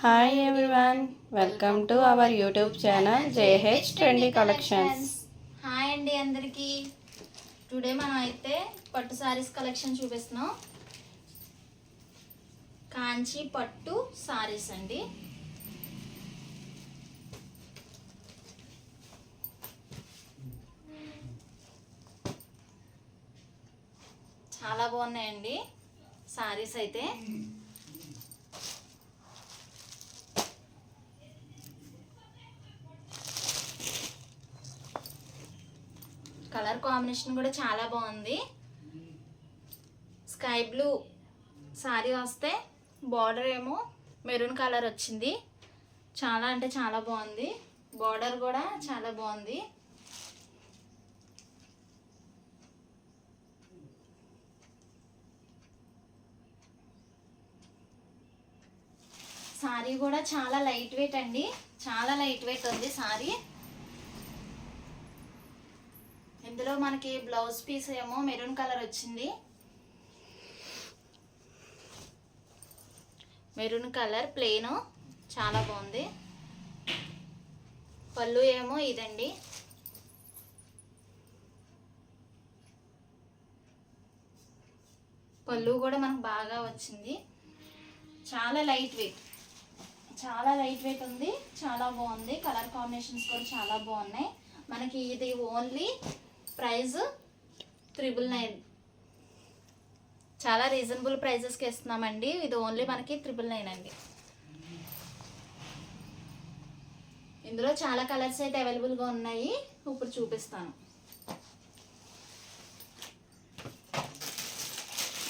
Hi everyone, welcome to our YouTube channel JH trendy collections. Hi అండి అందరికీ. Today మనం అయితే పట్టు సారీస్ కలెక్షన్ చూపిస్తున్నాం. కాంచి పట్టు సారీస్ అండి. చాలా బాగున్నాయండి సారీస్ అయితే. కలర్ కాంబినేషన్ కూడా చాలా బాగుంది. స్కై బ్లూ సారీ వస్తే బార్డర్ ఏమో మెరూన్ కలర్ వచ్చింది. చాలా అంటే చాలా బాగుంది. బార్డర్ కూడా చాలా బాగుంది. సారీ కూడా చాలా లైట్ వెయిట్ అండి. చాలా లైట్ వెయిట్ ఉంది సారీ. ఇందులో మనకి బ్లౌజ్ పీస్ ఏమో మెరూన్ కలర్ వచ్చింది. మెరూన్ కలర్ ప్లెయిన్ చాలా బాగుంది. పళ్ళు ఏమో ఇదండి. పళ్ళు కూడా మనకు బాగా వచ్చింది. చాలా లైట్ వెయిట్, చాలా లైట్ వెయిట్ ఉంది. చాలా బాగుంది. కలర్ కాంబినేషన్స్ కూడా చాలా బాగున్నాయి. మనకి ఇది ఓన్లీ ప్రైస్ 999. చాలా రీజనబుల్ ప్రైజెస్కి ఇస్తున్నామండి. ఇది ఓన్లీ మనకి 999 అండి. ఇందులో చాలా కలర్స్ అయితే అవైలబుల్గా ఉన్నాయి. ఇప్పుడు చూపిస్తాను.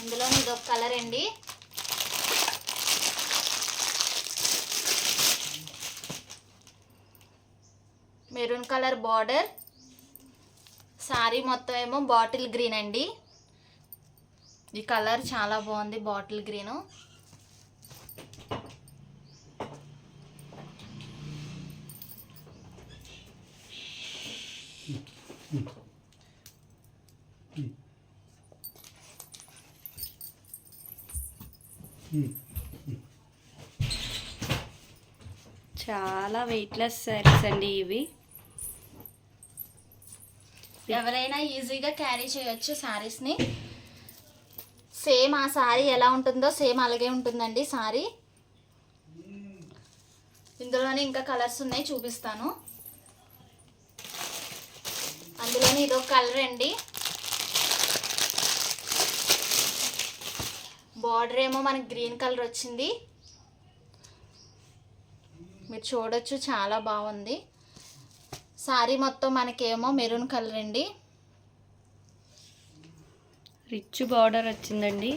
ఇందులో ఇది ఒక కలర్ అండి. Maroon colour border. సారీ మొత్తం ఏమో బాటిల్ గ్రీన్ అండి. ఈ కలర్ చాలా బాగుంది, బాటిల్ గ్రీను. చాలా వెయిట్లెస్ శారీస్ అండి ఇవి. ఎవరైనా ఈజీగా క్యారీ చేయొచ్చు సారీస్ని. సేమ్ ఆ సారీ ఎలా ఉంటుందో సేమ్ అలాగే ఉంటుందండి సారీ. ఇందులోనే ఇంకా కలర్స్ ఉన్నాయి, చూపిస్తాను. అందులోనే ఇదొక కలర్ అండి. బార్డర్ ఏమో మనకి గ్రీన్ కలర్ వచ్చింది. మీరు చూడొచ్చు, చాలా బాగుంది. సారీ మొత్తం మనకేమో మెరూన్ కలర్ అండి. రిచ్ బార్డర్ వచ్చిందండి.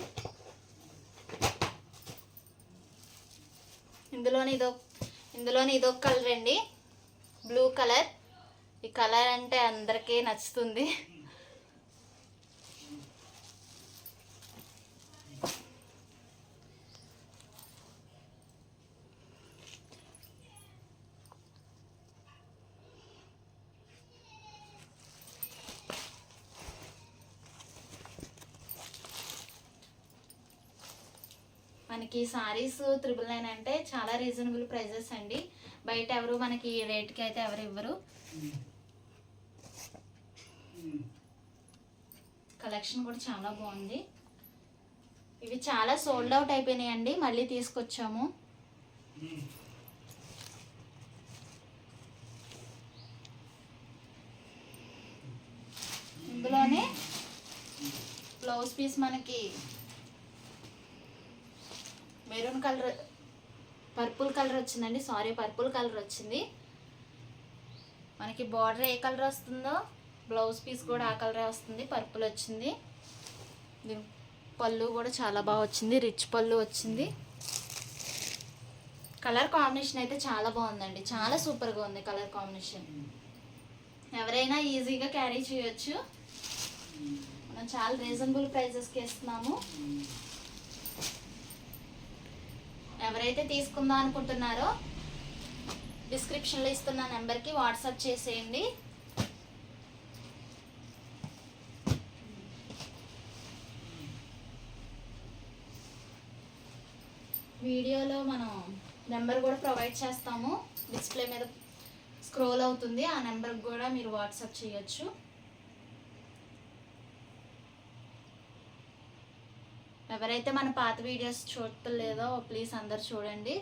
ఇందులోని ఇదొక కలర్ అండి, బ్లూ కలర్. ఈ కలర్ అంటే అందరికీ నచ్చుతుంది. మనకి సారీస్ 999 అంటే చాలా రీజనబుల్ ప్రైజెస్ అండి. బయట ఎవరు మనకి ఈ రేట్కి అయితే ఎవరు ఇవ్వరు. కలెక్షన్ కూడా చాలా బాగుంది. ఇవి చాలా సోల్డ్ అవుట్ అయిపోయినాయి అండి. మళ్ళీ తీసుకొచ్చాము. ఇందులోనే బ్లౌజ్ పీస్ మనకి మెరూన్ కలర్, పర్పుల్ కలర్ వచ్చిందండి. సారీ, పర్పుల్ కలర్ వచ్చింది. మనకి బార్డర్ ఏ కలర్ వస్తుందో బ్లౌజ్ పీస్ కూడా ఆ కలరే వస్తుంది. పర్పుల్ వచ్చింది. పళ్ళు కూడా చాలా బాగా వచ్చింది. రిచ్ పళ్ళు వచ్చింది. కలర్ కాంబినేషన్ అయితే చాలా బాగుందండి. చాలా సూపర్గా ఉంది కలర్ కాంబినేషన్. ఎవరైనా ఈజీగా క్యారీ చేయొచ్చు. మనం చాలా రీజనబుల్ ప్రైజెస్కి ఇస్తున్నాము. ఎవరైతే తీసుకుందాం అనుకుంటున్నారో డిస్క్రిప్షన్లో ఇస్తున్న నెంబర్కి వాట్సాప్ చేసేయండి. వీడియోలో మనం నెంబర్ కూడా ప్రొవైడ్ చేస్తాము, డిస్ప్లే మీద స్క్రోల్ అవుతుంది, ఆ నెంబర్కి కూడా మీరు వాట్సాప్ చేయొచ్చు. ఎవరైతే మన పాత వీడియోస్ చూడలేదో ప్లీజ్ అందరు చూడండి.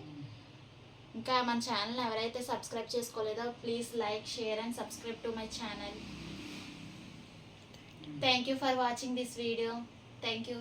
ఇంకా మన ఛానల్ ఎవరైతే సబ్స్క్రైబ్ చేసుకోలేదో please like, share and subscribe to my channel. Thank you for watching this video. Thank you.